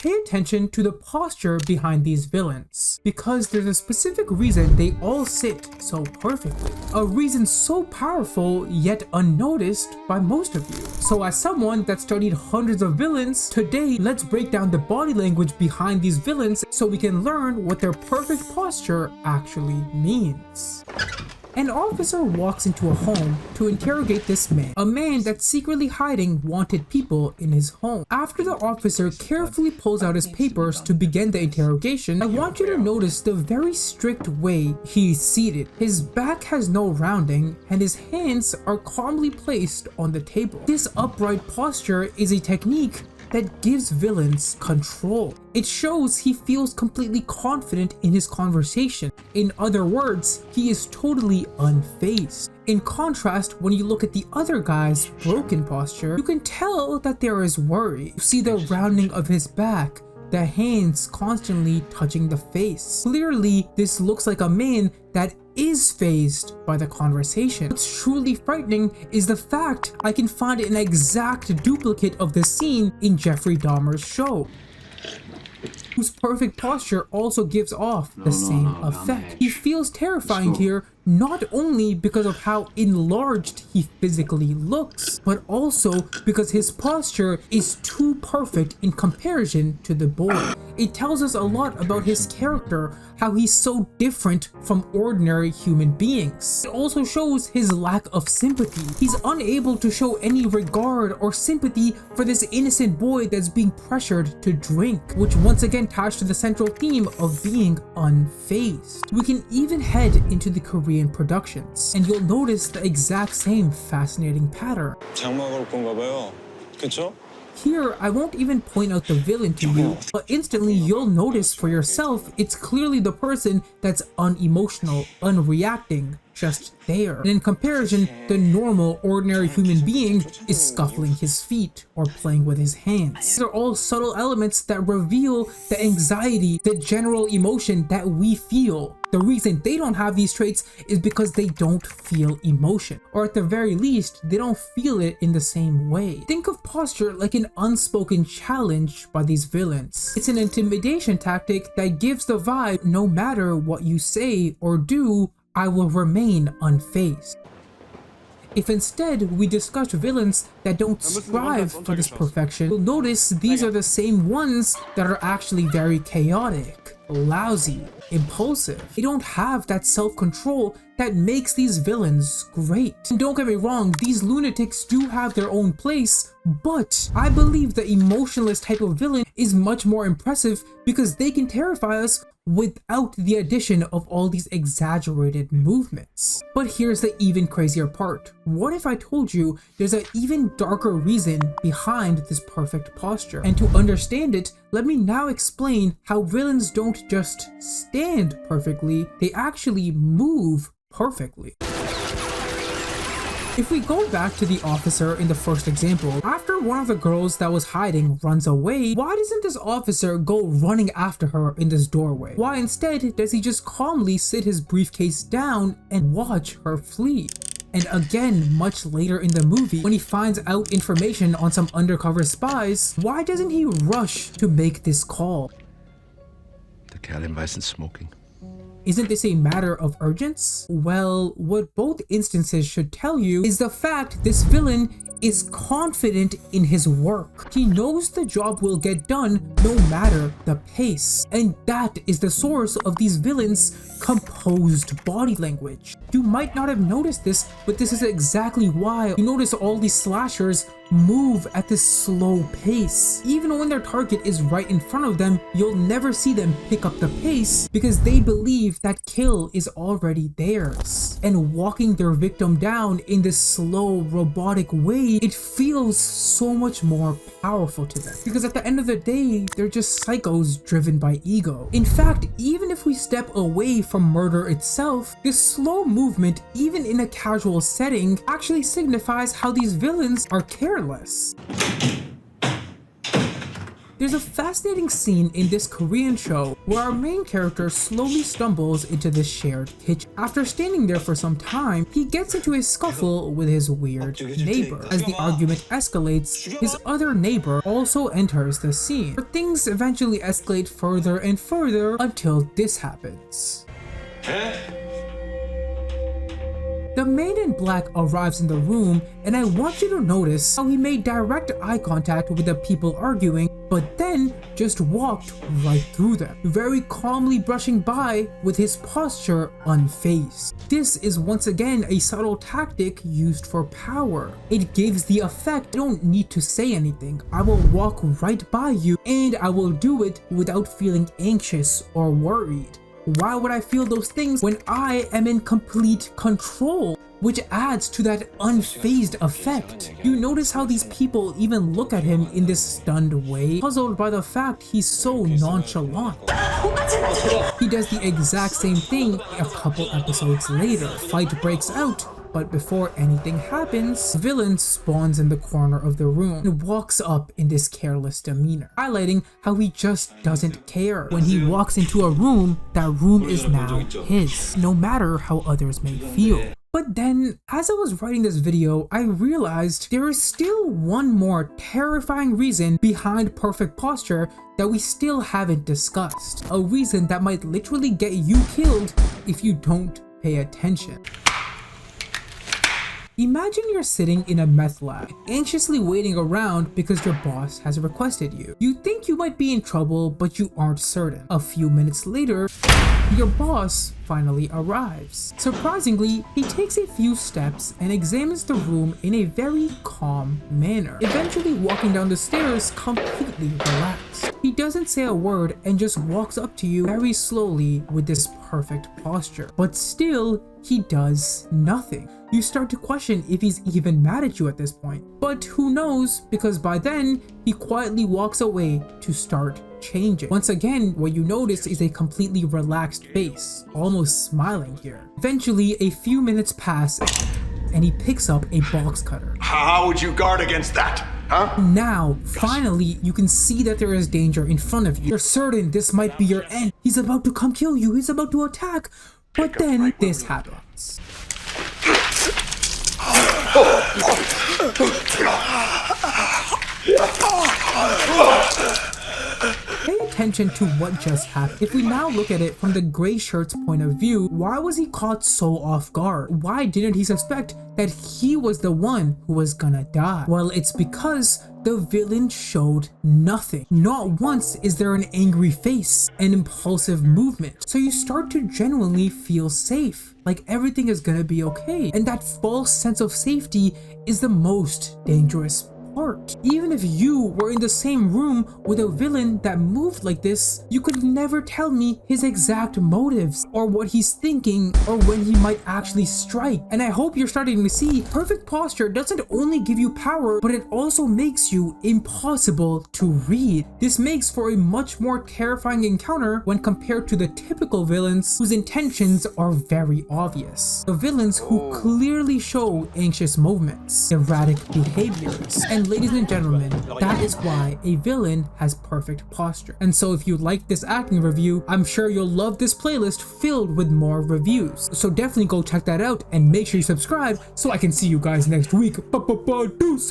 pay attention to the posture behind these villains, because there's a specific reason they all sit so perfectly. A reason so powerful yet unnoticed by most of you. So as someone that studied hundreds of villains, today let's break down the body language behind these villains so we can learn what their perfect posture actually means. An officer walks into a home to interrogate this man, a man that's secretly hiding wanted people in his home. After the officer carefully pulls out his papers to begin the interrogation, I want you to notice the very strict way he's seated. His back has no rounding and his hands are calmly placed on the table. This upright posture is a technique that gives villains control. It shows he feels completely confident in his conversation. In other words, he is totally unfazed. In contrast, when you look at the other guy's broken posture, you can tell that there is worry. You see the rounding of his back, the hands constantly touching the face. Clearly, this looks like a man that is fazed by the conversation. What's truly frightening is the fact I can find an exact duplicate of this scene in Jeffrey Dahmer's show, whose perfect posture also gives off the same effect. He feels terrifying here, not only because of how enlarged he physically looks, but also because his posture is too perfect in comparison to the boy. It tells us a lot about his character, how he's so different from ordinary human beings. It also shows his lack of sympathy. He's unable to show any regard or sympathy for this innocent boy that's being pressured to drink, which once again ties to the central theme of being unfazed. We can even head into the Korean productions, and you'll notice the exact same fascinating pattern. Here, I won't even point out the villain to you, but instantly you'll notice for yourself it's clearly the person that's unemotional, unreacting, just there. And in comparison, the normal, ordinary human being is scuffling his feet or playing with his hands. These are all subtle elements that reveal the anxiety, the general emotion that we feel. The reason they don't have these traits is because they don't feel emotion, or at the very least, they don't feel it in the same way. Think of posture like an unspoken challenge by these villains. It's an intimidation tactic that gives the vibe, no matter what you say or do, I will remain unfazed. If instead we discuss villains that don't strive for this perfection, you'll notice these are the same ones that are actually very chaotic, lousy, impulsive. They don't have that self-control that makes these villains great. And don't get me wrong, these lunatics do have their own place, but I believe the emotionless type of villain is much more impressive because they can terrify us without the addition of all these exaggerated movements. But here's the even crazier part. What if I told you there's an even darker reason behind this perfect posture? And to understand it, let me now explain how villains don't just stand perfectly, they actually move perfectly. If we go back to the officer in the first example, after one of the girls that was hiding runs away, why doesn't this officer go running after her in this doorway? Why instead does he just calmly sit his briefcase down and watch her flee? And again, much later in the movie, when he finds out information on some undercover spies, why doesn't he rush to make this call? Der Kerl im Weißen Smoking. Isn't this a matter of urgence? Well, what both instances should tell you is the fact this villain is confident in his work. He knows the job will get done no matter the pace. And that is the source of these villains' composed body language. You might not have noticed this, but this is exactly why you notice all these slashers move at this slow pace. Even when their target is right in front of them, you'll never see them pick up the pace because they believe that kill is already theirs. And walking their victim down in this slow, robotic way, it feels so much more powerful to them. Because at the end of the day, they're just psychos driven by ego. In fact, even if we step away from murder itself, this slow movement, even in a casual setting, actually signifies how these villains are careless. There's a fascinating scene in this Korean show where our main character slowly stumbles into this shared kitchen. After standing there for some time, he gets into a scuffle with his weird neighbor. As the argument escalates, his other neighbor also enters the scene, where things eventually escalate further and further until this happens. The man in black arrives in the room, and I want you to notice how he made direct eye contact with the people arguing, but then just walked right through them, very calmly brushing by with his posture unfazed. This is once again a subtle tactic used for power. It gives the effect I don't need to say anything. I will walk right by you, and I will do it without feeling anxious or worried. Why would I feel those things when I am in complete control? Which adds to that unfazed effect. You notice how these people even look at him in this stunned way, puzzled by the fact he's so nonchalant. He does the exact same thing a couple episodes later. Fight breaks out, but before anything happens, the villain spawns in the corner of the room and walks up in this careless demeanor, highlighting how he just doesn't care. When he walks into a room, that room is now his, no matter how others may feel. But then, as I was writing this video, I realized there is still one more terrifying reason behind perfect posture that we still haven't discussed. A reason that might literally get you killed if you don't pay attention. Imagine you're sitting in a meth lab, anxiously waiting around because your boss has requested you. You think you might be in trouble, but you aren't certain. A few minutes later, your boss finally arrives. Surprisingly, he takes a few steps and examines the room in a very calm manner, eventually walking down the stairs completely relaxed. He doesn't say a word and just walks up to you very slowly with this perfect posture. But still, he does nothing. You start to question if he's even mad at you at this point. But who knows, because by then, he quietly walks away to start changing. Once again, what you notice is a completely relaxed face, almost smiling here. Eventually, a few minutes pass and he picks up a box cutter. How would you guard against that? Huh? Now, finally, you can see that there is danger in front of you. You're certain this might be your end. He's about to come kill you. He's about to attack. But then this happens. Pay attention to what just happened. If we now look at it from the gray shirt's point of view, why was he caught so off guard? Why didn't he suspect that he was the one who was gonna die? Well, it's because the villain showed nothing. Not once is there an angry face, an impulsive movement. So you start to genuinely feel safe, like everything is gonna be okay. And that false sense of safety is the most dangerous part. Even if you were in the same room with a villain that moved like this, you could never tell me his exact motives or what he's thinking or when he might actually strike. And I hope you're starting to see perfect posture doesn't only give you power, but it also makes you impossible to read. This makes for a much more terrifying encounter when compared to the typical villains whose intentions are very obvious. The villains who clearly show anxious movements, erratic behaviors, and ladies and gentlemen, that is why a villain has perfect posture. And so if you like this acting review, I'm sure you'll love this playlist filled with more reviews. So definitely go check that out and make sure you subscribe so I can see you guys next week. Deuces!